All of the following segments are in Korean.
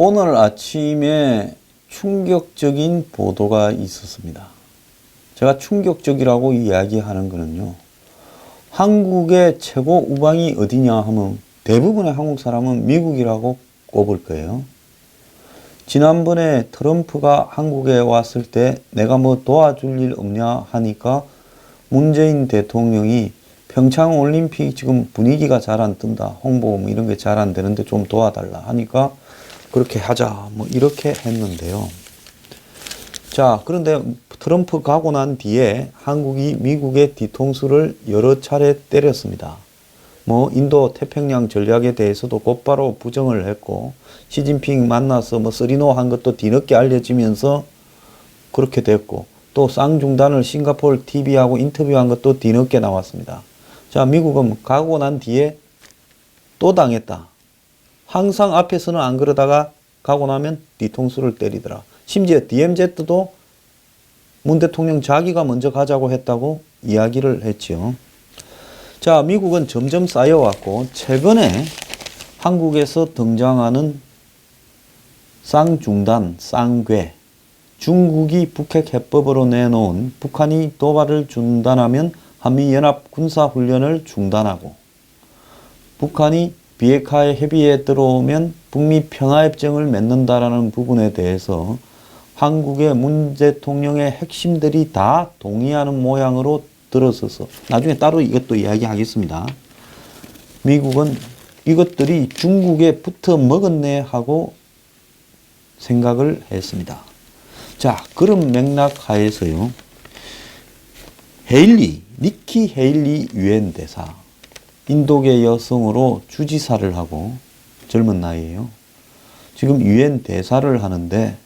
오늘 아침에 충격적인 보도가 있었습니다. 제가 충격적이라고 이야기하는 거는요, 한국의 최고 우방이 어디냐 하면 대부분의 한국 사람은 미국이라고 꼽을 거예요. 지난번에 트럼프가 한국에 왔을 때 내가 뭐 도와줄 일 없냐 하니까 문재인 대통령이 평창 올림픽 지금 분위기가 잘 안 뜬다, 홍보 뭐 이런 게 잘 안 되는데 좀 도와달라 하니까 그렇게 하자 뭐 이렇게 했는데요. 자, 그런데 트럼프 가고 난 뒤에 한국이 미국의 뒤통수를 여러 차례 때렸습니다. 뭐 인도 태평양 전략에 대해서도 곧바로 부정을 했고, 시진핑 만나서 뭐 쓰리노 한 것도 뒤늦게 알려지면서 그렇게 됐고, 또 쌍중단을 싱가포르 TV하고 인터뷰한 것도 뒤늦게 나왔습니다. 자, 미국은 가고 난 뒤에 또 당했다. 항상 앞에서는 안 그러다가 가고 나면 뒤통수를 때리더라. 심지어 DMZ도 문 대통령 자기가 먼저 가자고 했다고 이야기를 했지요. 자, 미국은 점점 쌓여왔고, 최근에 한국에서 등장하는 쌍중단, 쌍괴, 중국이 북핵 해법으로 내놓은 북한이 도발을 중단하면 한미연합 군사훈련을 중단하고, 북한이 비핵화의 협의에 들어오면 북미 평화협정을 맺는다라는 부분에 대해서 한국의 문 대통령의 핵심들이 다 동의하는 모양으로 들어서서, 나중에 따로 이것도 이야기하겠습니다. 미국은 이것들이 중국에 붙어 먹었네 하고 생각을 했습니다. 자, 그런 맥락 하에서요, 니키 헤일리 유엔 대사, 인도계 여성으로 주지사를 하고 젊은 나이에요. 지금 유엔 대사를 하는데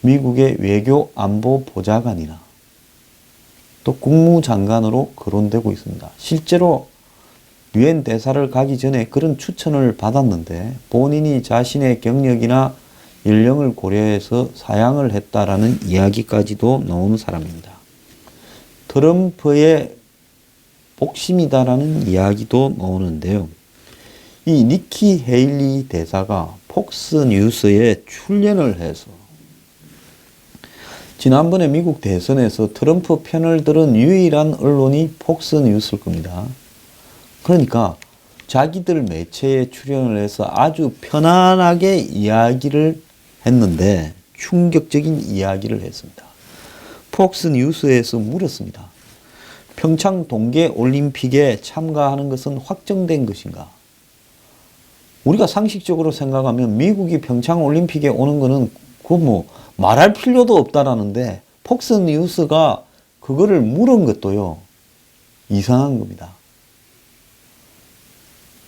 미국의 외교 안보 보좌관이나 또 국무장관으로 거론되고 있습니다. 실제로 유엔 대사를 가기 전에 그런 추천을 받았는데 본인이 자신의 경력이나 연령을 고려해서 사양을 했다라는 이야기까지도 나오는 사람입니다. 트럼프의 복심이다라는 이야기도 나오는데요. 이 니키 헤일리 대사가 폭스뉴스에 출연을 해서 지난번에 미국 대선에서 트럼프 편을 들은 유일한 언론이 폭스뉴스일 겁니다. 그러니까 자기들 매체에 출연을 해서 아주 편안하게 이야기를 했는데 충격적인 이야기를 했습니다. 폭스뉴스에서 물었습니다. 평창 동계올림픽에 참가하는 것은 확정된 것인가? 우리가 상식적으로 생각하면 미국이 평창올림픽에 오는 거는 그거 뭐 말할 필요도 없다라는데 폭스뉴스가 그거를 물은 것도요, 이상한 겁니다.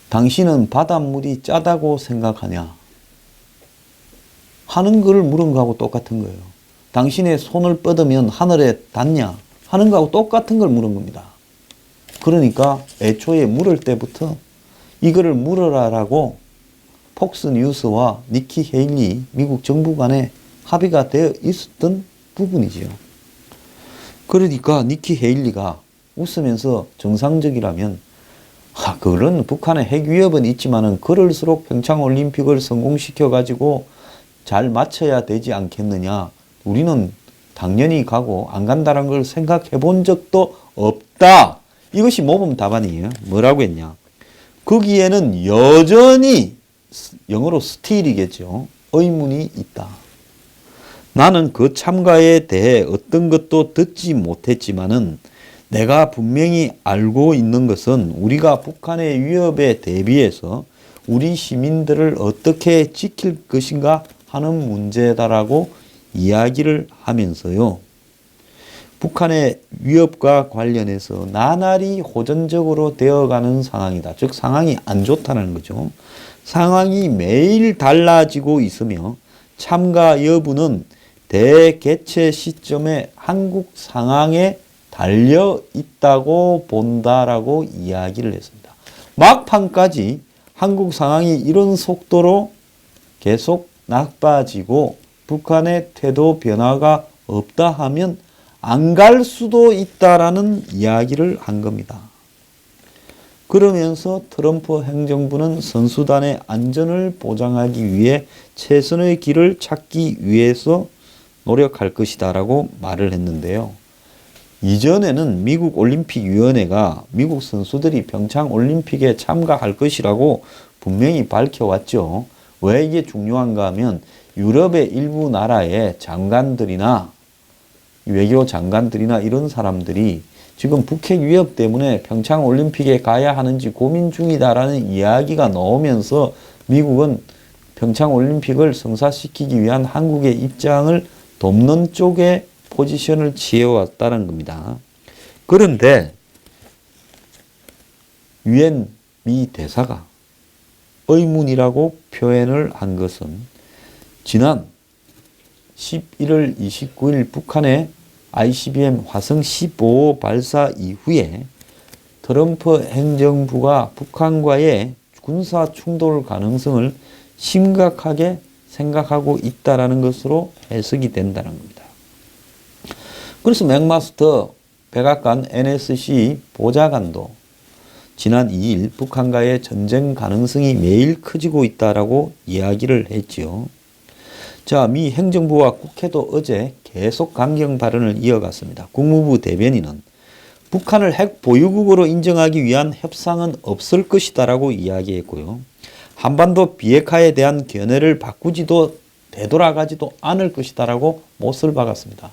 당신은 바닷물이 짜다고 생각하냐? 하는 걸 물은 거하고 똑같은 거예요. 당신의 손을 뻗으면 하늘에 닿냐? 하는 거하고 똑같은 걸 물은 겁니다. 그러니까 애초에 물을 때부터 이거를 물어라라고 폭스뉴스와 니키 헤일리 미국 정부 간에 합의가 되어 있었던 부분이지요. 그러니까 니키 헤일리가 웃으면서 정상적이라면 그런 북한의 핵 위협은 있지만은 그럴수록 평창올림픽을 성공시켜 가지고 잘 마쳐야 되지 않겠느냐. 우리는 당연히 가고 안 간다는 걸 생각해 본 적도 없다. 이것이 모범 답안이에요. 뭐라고 했냐. 거기에는 여전히 영어로 still이겠죠. 의문이 있다. 나는 그 참가에 대해 어떤 것도 듣지 못했지만은 내가 분명히 알고 있는 것은 우리가 북한의 위협에 대비해서 우리 시민들을 어떻게 지킬 것인가 하는 문제다라고 이야기를 하면서요, 북한의 위협과 관련해서 나날이 호전적으로 되어가는 상황이다. 즉 상황이 안 좋다는 거죠. 상황이 매일 달라지고 있으며 참가 여부는 대개최 시점에 한국 상황에 달려 있다고 본다라고 이야기를 했습니다. 막판까지 한국 상황이 이런 속도로 계속 나빠지고 북한의 태도 변화가 없다 하면 안 갈 수도 있다라는 이야기를 한 겁니다. 그러면서 트럼프 행정부는 선수단의 안전을 보장하기 위해 최선의 길을 찾기 위해서 노력할 것이다 라고 말을 했는데요. 이전에는 미국 올림픽위원회가 미국 선수들이 평창 올림픽에 참가할 것이라고 분명히 밝혀왔죠. 왜 이게 중요한가 하면 유럽의 일부 나라의 장관들이나 외교 장관들이나 이런 사람들이 지금 북핵 위협 때문에 평창 올림픽에 가야 하는지 고민 중이다라는 이야기가 나오면서 미국은 평창 올림픽을 성사시키기 위한 한국의 입장을 돕는 쪽에 포지션을 취해왔다는 겁니다. 그런데 유엔 미 대사가 의문이라고 표현을 한 것은 지난 11월 29일 북한의 ICBM 화성 15 발사 이후에 트럼프 행정부가 북한과의 군사 충돌 가능성을 심각하게 생각하고 있다라는 것으로 해석이 된다는 겁니다. 그래서 맥마스터 백악관 NSC 보좌관도 지난 2일 북한과의 전쟁 가능성이 매일 커지고 있다라고 이야기를 했지요. 자, 미 행정부와 국회도 어제 계속 강경 발언을 이어갔습니다. 국무부 대변인은 북한을 핵 보유국으로 인정하기 위한 협상은 없을 것이다라고 이야기했고요. 한반도 비핵화에 대한 견해를 바꾸지도 되돌아가지도 않을 것이다라고 못을 박았습니다.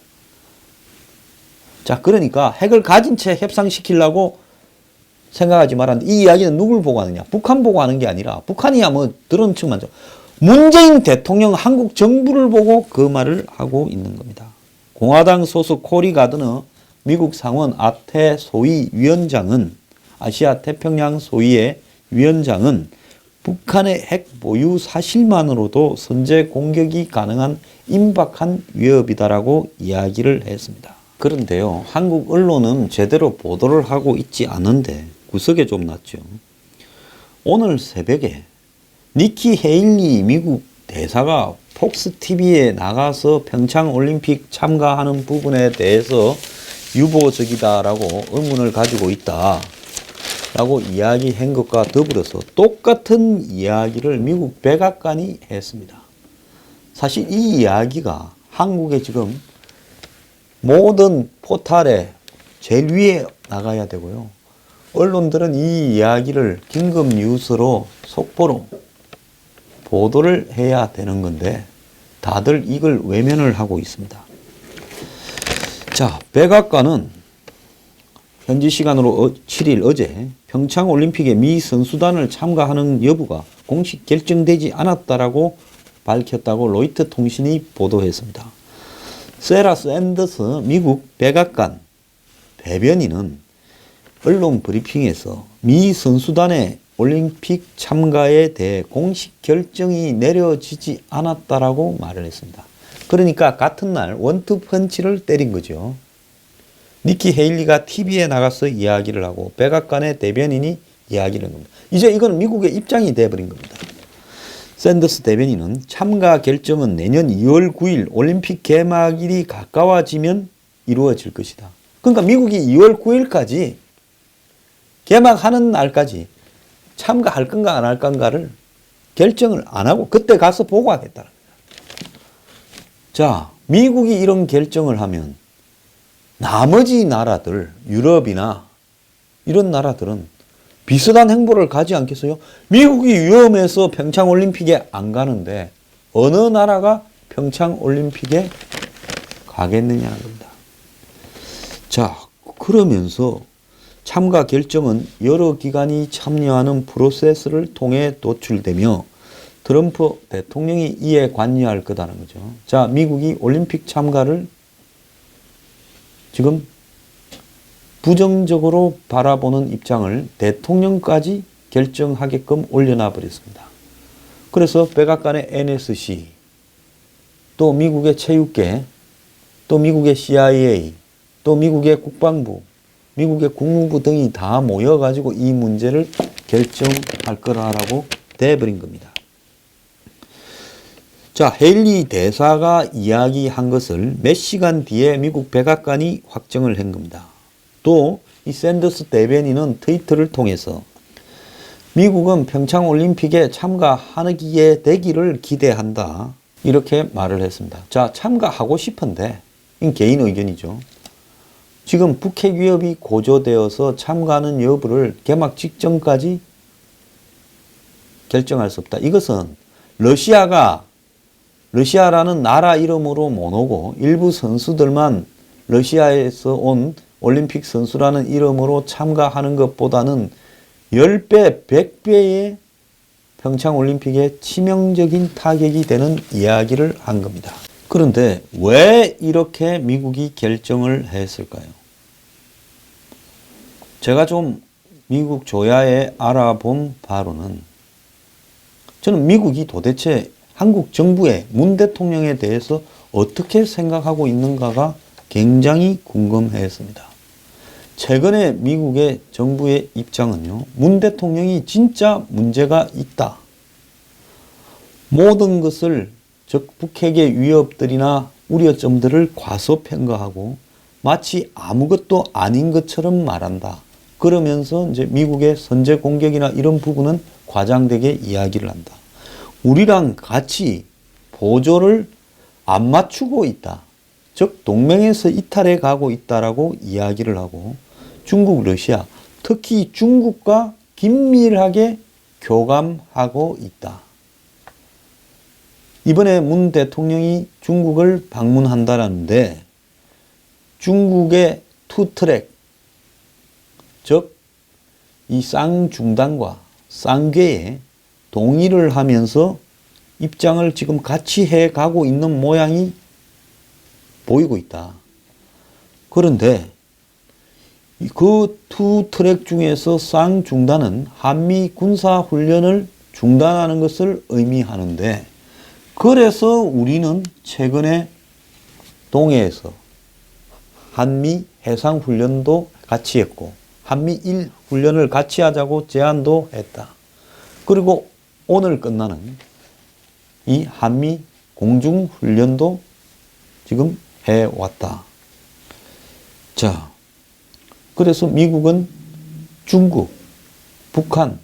자, 그러니까 핵을 가진 채 협상시키려고 생각하지 말았는데 이 이야기는 누굴 보고 하느냐? 북한 보고 하는 게 아니라 북한이야 뭐 들은 척만 문재인 대통령 한국 정부를 보고 그 말을 하고 있는 겁니다. 공화당 소속 코리 가드너 미국 상원 아태 소위 위원장은 아시아 태평양 소위의 위원장은 북한의 핵 보유 사실만으로도 선제 공격이 가능한 임박한 위협이다라고 이야기를 했습니다. 그런데요, 한국 언론은 제대로 보도를 하고 있지 않은데 구석에 좀 났죠. 오늘 새벽에 니키 헤일리 미국 대사가 폭스TV에 나가서 평창올림픽 참가하는 부분에 대해서 유보적이다라고 의문을 가지고 있다라고 이야기한 것과 더불어서 똑같은 이야기를 미국 백악관이 했습니다. 사실 이 이야기가 한국에 지금 모든 포탈에 제일 위에 나가야 되고요. 언론들은 이 이야기를 긴급 뉴스로 속보로 보도를 해야 되는 건데 다들 이걸 외면을 하고 있습니다. 자, 백악관은 현지 시간으로 7일 어제 평창올림픽에 미 선수단을 참가하는 여부가 공식 결정되지 않았다라고 밝혔다고 로이터 통신이 보도했습니다. 세라 샌더스 미국 백악관 대변인은 언론 브리핑에서 미 선수단의 올림픽 참가에 대해 공식 결정이 내려지지 않았다라고 말을 했습니다. 그러니까 같은 날 원투 펀치를 때린 거죠. 니키 헤일리가 TV에 나가서 이야기를 하고 백악관의 대변인이 이야기를 한 겁니다. 이제 이건 미국의 입장이 돼버린 겁니다. 샌더스 대변인은 참가 결정은 내년 2월 9일 올림픽 개막일이 가까워지면 이루어질 것이다. 그러니까 미국이 2월 9일까지 개막하는 날까지 참가할 건가 안 할 건가를 결정을 안 하고 그때 가서 보고하겠다는 거야. 자, 미국이 이런 결정을 하면 나머지 나라들, 유럽이나 이런 나라들은 비슷한 행보를 가지 않겠어요? 미국이 위험해서 평창올림픽에 안 가는데 어느 나라가 평창올림픽에 가겠느냐는 겁니다. 자, 그러면서 참가 결정은 여러 기관이 참여하는 프로세스를 통해 도출되며 트럼프 대통령이 이에 관여할 거다는 거죠. 자, 미국이 올림픽 참가를 지금 부정적으로 바라보는 입장을 대통령까지 결정하게끔 올려놔 버렸습니다. 그래서 백악관의 NSC, 또 미국의 체육계, 또 미국의 CIA, 또 미국의 국방부, 미국의 국무부 등이 다 모여가지고 이 문제를 결정할 거라고 돼버린 겁니다. 자, 헤일리 대사가 이야기한 것을 몇 시간 뒤에 미국 백악관이 확정을 한 겁니다. 또 이 샌더스 대변인은 트위터를 통해서 미국은 평창올림픽에 참가하게 되기를 기대한다. 이렇게 말을 했습니다. 자, 참가하고 싶은데, 이건 개인 의견이죠. 지금 북핵 위협이 고조되어서 참가하는 여부를 개막 직전까지 결정할 수 없다. 이것은 러시아라는 나라 이름으로 못 오고 일부 선수들만 러시아에서 온 올림픽 선수라는 이름으로 참가하는 것보다는 10배, 100배의 평창올림픽에 치명적인 타격이 되는 이야기를 한 겁니다. 그런데 왜 이렇게 미국이 결정을 했을까요? 제가 좀 미국 조야에 알아본 바로는 저는 미국이 도대체 한국 정부의 문 대통령에 대해서 어떻게 생각하고 있는가가 굉장히 궁금했습니다. 최근에 미국의 정부의 입장은요, 문 대통령이 진짜 문제가 있다. 모든 것을, 즉 북핵의 위협들이나 우려점들을 과소평가하고 마치 아무것도 아닌 것처럼 말한다. 그러면서 이제 미국의 선제 공격이나 이런 부분은 과장되게 이야기를 한다. 우리랑 같이 보조를 안 맞추고 있다. 즉 동맹에서 이탈해 가고 있다라고 이야기를 하고 중국, 러시아, 특히 중국과 긴밀하게 교감하고 있다. 이번에 문 대통령이 중국을 방문한다는데 중국의 투트랙, 즉 이 쌍중단과 쌍궤에 동의를 하면서 입장을 지금 같이 해 가고 있는 모양이 보이고 있다. 그런데 그 두 트랙 중에서 쌍중단은 한미 군사훈련을 중단하는 것을 의미하는데, 그래서 우리는 최근에 동해에서 한미 해상훈련도 같이 했고 한미일 훈련을 같이 하자고 제안도 했다. 그리고 오늘 끝나는 이 한미 공중훈련도 지금 해왔다. 자, 그래서 미국은 중국, 북한,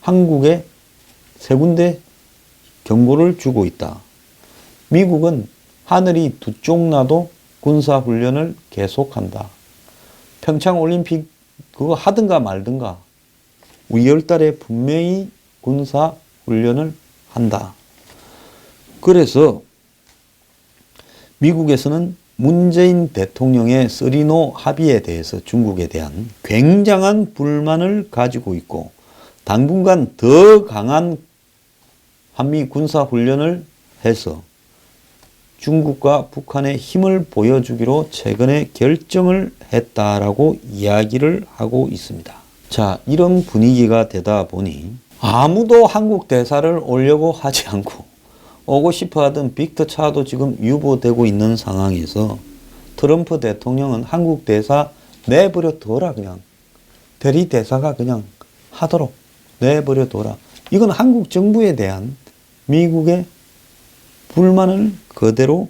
한국에 세 군데 경고를 주고 있다. 미국은 하늘이 두 쪽 나도 군사훈련을 계속한다. 평창올림픽 그거 하든가 말든가 2월달에 분명히 군사훈련을 한다. 그래서 미국에서는 문재인 대통령의 쓰리노 합의에 대해서 중국에 대한 굉장한 불만을 가지고 있고 당분간 더 강한 한미 군사훈련을 해서 중국과 북한의 힘을 보여주기로 최근에 결정을 했다라고 이야기를 하고 있습니다. 자, 이런 분위기가 되다 보니 아무도 한국 대사를 오려고 하지 않고 오고 싶어 하던 빅터 차도 지금 유보되고 있는 상황에서 트럼프 대통령은 한국 대사 내버려 둬라, 그냥 대리 대사가 그냥 하도록 내버려 둬라. 이건 한국 정부에 대한 미국의 불만을 그대로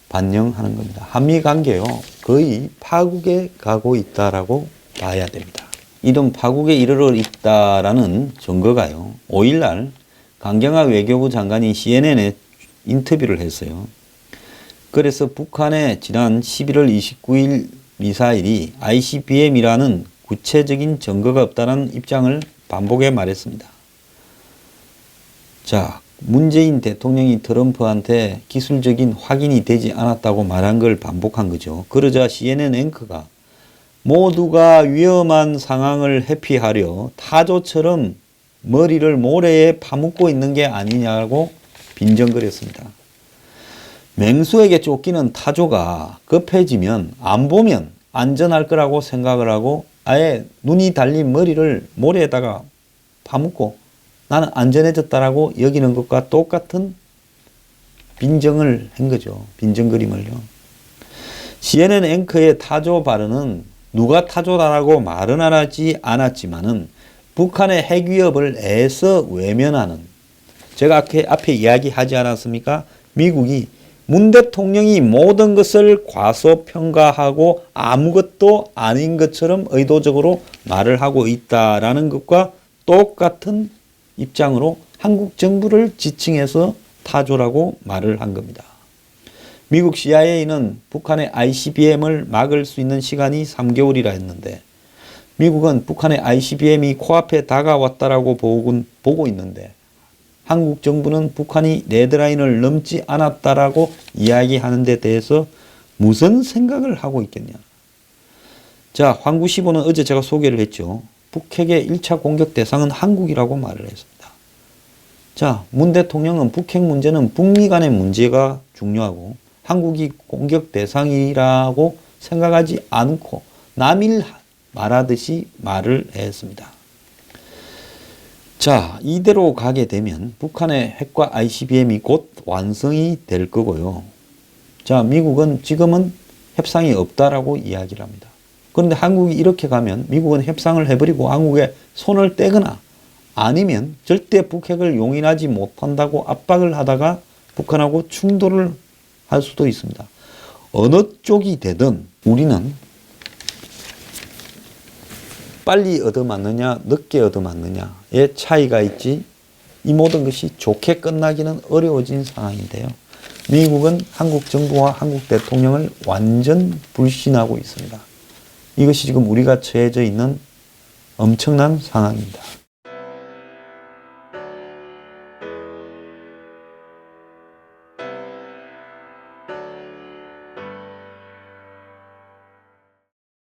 반영하는 겁니다. 한미 관계요, 거의 파국에 가고 있다라고 봐야 됩니다. 이런 파국에 이르러 있다라는 증거가요, 5일날 강경화 외교부 장관이 CNN에 인터뷰를 했어요. 그래서 북한의 지난 11월 29일 미사일이 ICBM이라는 구체적인 증거가 없다는 입장을 반복해 말했습니다. 자, 문재인 대통령이 트럼프한테 기술적인 확인이 되지 않았다고 말한 걸 반복한 거죠. 그러자 CNN 앵커가 모두가 위험한 상황을 회피하려 타조처럼 머리를 모래에 파묻고 있는 게 아니냐고 빈정거렸습니다. 맹수에게 쫓기는 타조가 급해지면 안 보면 안전할 거라고 생각을 하고 아예 눈이 달린 머리를 모래에다가 파묻고 나는 안전해졌다라고 여기는 것과 똑같은 빈정을 한 거죠. 빈정거림을요. CNN 앵커의 타조 발언은 누가 타조다라고 말은 하지 않았지만은 북한의 핵 위협을 애써 외면하는, 제가 앞에 이야기하지 않았습니까? 미국이 문 대통령이 모든 것을 과소평가하고 아무것도 아닌 것처럼 의도적으로 말을 하고 있다라는 것과 똑같은 입장으로 한국 정부를 지칭해서 타조라고 말을 한 겁니다. 미국 CIA는 북한의 ICBM을 막을 수 있는 시간이 3개월이라 했는데 미국은 북한의 ICBM이 코앞에 다가왔다라고 보고 있는데 한국 정부는 북한이 레드라인을 넘지 않았다라고 이야기하는 데 대해서 무슨 생각을 하고 있겠냐. 자, 황구시보는 어제 제가 소개를 했죠. 북핵의 1차 공격 대상은 한국이라고 말을 했습니다. 자, 문 대통령은 북핵 문제는 북미 간의 문제가 중요하고 한국이 공격 대상이라고 생각하지 않고 남일 말하듯이 말을 했습니다. 자, 이대로 가게 되면 북한의 핵과 ICBM이 곧 완성이 될 거고요. 자, 미국은 지금은 협상이 없다라고 이야기를 합니다. 그런데 한국이 이렇게 가면 미국은 협상을 해버리고 한국에 손을 떼거나 아니면 절대 북핵을 용인하지 못한다고 압박을 하다가 북한하고 충돌을 할 수도 있습니다. 어느 쪽이 되든 우리는 빨리 얻어맞느냐 늦게 얻어맞느냐의 차이가 있지 이 모든 것이 좋게 끝나기는 어려워진 상황인데요. 미국은 한국 정부와 한국 대통령을 완전 불신하고 있습니다. 이것이 지금 우리가 처해져 있는 엄청난 상황입니다.